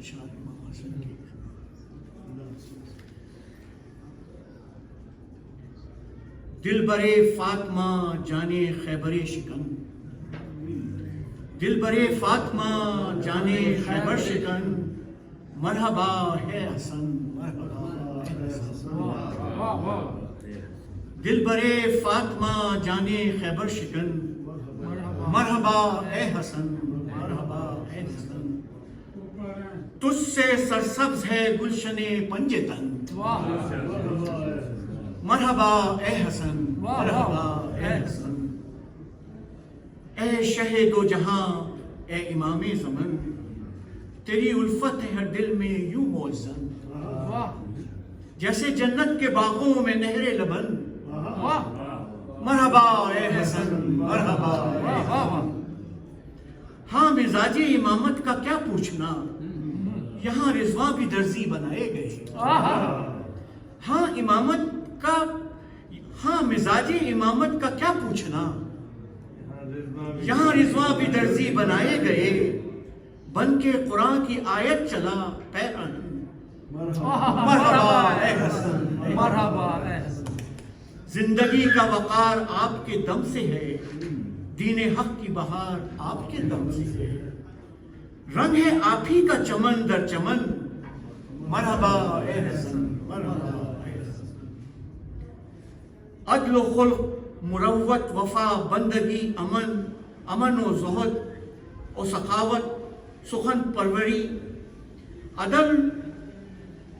اشعار امام حسن کے. دل برے فاطمہ جانے خیبر شکن، دل برے فاطمہ جانے خیبر شکن، مرحبا ہے حسن، مرحبا ہے حسن. دل برے فاطمہ جانے خیبر شکن، مرحبا اے حسن، مرحبا اے حسن. تجھ سے سرسبز ہے گلشن پنجتن، مرحبا اے حسن، مرحبا اے حسن. اے شہ دو جہاں، اے امام زمن، تیری الفت ہے ہر دل میں یوں موزن، جیسے جنت کے باغوں میں نہر لبن. مرحبا اے حسن، مرحبا اے حسن. ہاں مزاج امامت کا کیا پوچھنا، یہاں رضوان بھی درزی بنائے گئے. ہاں امامت کا، ہاں مزاج امامت کا کیا پوچھنا، یہاں رضوان بھی درزی بنائے گئے. بن کے قرآن کی آیت چلا پیرن، مرحبا اے حسن، مرحبا اے حسن. زندگی کا وقار آپ کے دم سے ہے، دین حق کی بہار آپ کے دم سے ہے. رنگ ہے آپ ہی کا چمن در چمن، مرحبا اے حسن، مرحبا اے حسن. عدل و خلق مروت وفا بندگی امن، امن و زہد و سخاوت سخن پروری. عدل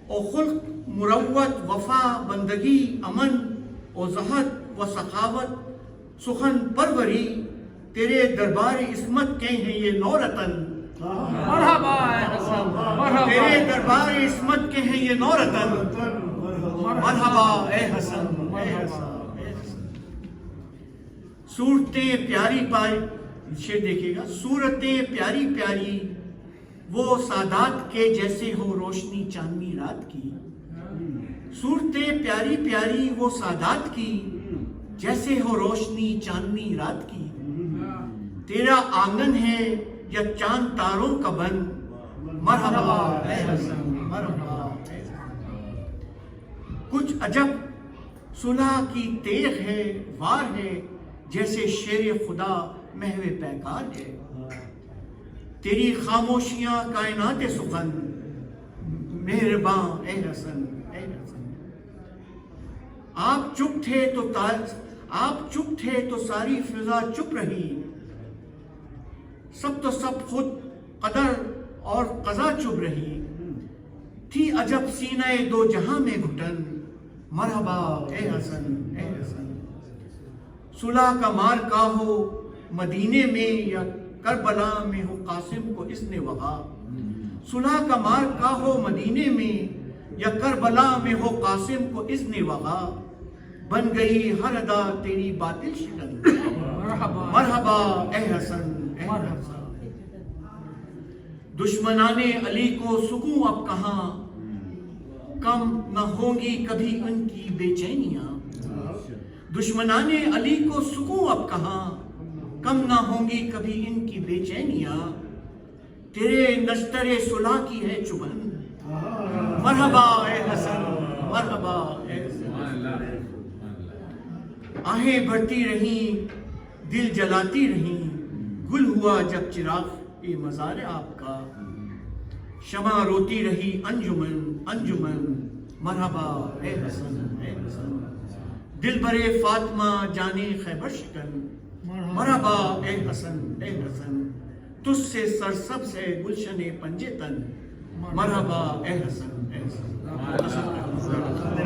و خلق مروت وفا بندگی امن و زہد و سخاوت سخن پروری. تیرے دربار عصمت کے ہیں یہ نورتن، مرحبا اے حسن، مرحبا. تیرے دربار عصمت کے ہیں یہ نورتن، مرحبا اے حسن، اے حسن. صورتیں پیاری پیاری، شعر دیکھیے گا. صورتیں پیاری پیاری وہ سادات کے جیسے ہو روشنی چاندنی رات کی. صورتیں پیاری پیاری وہ سادات کی جیسے ہو روشنی چاندنی رات کی. تیرا آنگن ہے یا چاند تاروں کا بن، مرحبا اے حسن، مرحبا اے حسن. کچھ عجب صلح کی تیغ ہے وار ہے، جیسے شیر خدا محو پیکار ہے. تیری خاموشیاں کائنات سخن، مہرباں اے حسن، اے حسن. آپ چپ تھے تو ساری فضا چپ رہی. سب تو سب خود قدر اور قضا چپ رہی. تھی عجب سینہ دو جہاں میں گھٹن، مرحبا اے حسن، اے حسن. صلح کا مار کا ہو مدینے میں یا کربلا میں ہو قاسم کو اس نے وغا. صلح کا مار کا ہو مدینے میں یا کربلا میں ہو قاسم کو اس نے وغا. بن گئی ہر ادا تیری باطل شکن، مرحبا اے حسن، اے حسن. دشمنان علی کو سکوں اب کہاں، کم نہ ہوں گی کبھی ان کی بے چینیاں. دشمنان علی کو سکوں اب کہاں، کم نہ ہوں گی کبھی ان کی بے چینیاں. تیرے نشتر صلح کی ہے چبن، مرحبا اے حسن، مرحبا اے حسن. آہیں بڑھتی رہیں دل جلاتی رہیں، گل ہوا جب چراغ یہ مزار آپ کا. شمع روتی رہی انجمن انجمن، مرحبا اے حسن، اے حسن. دل برے فاطمہ جانے خیبر شکن، مرحبا اے حسن، اے حسن. تجھ سے سرسبز ہے گلشن پنجتن، مرحبا اے حسن، اے حسن.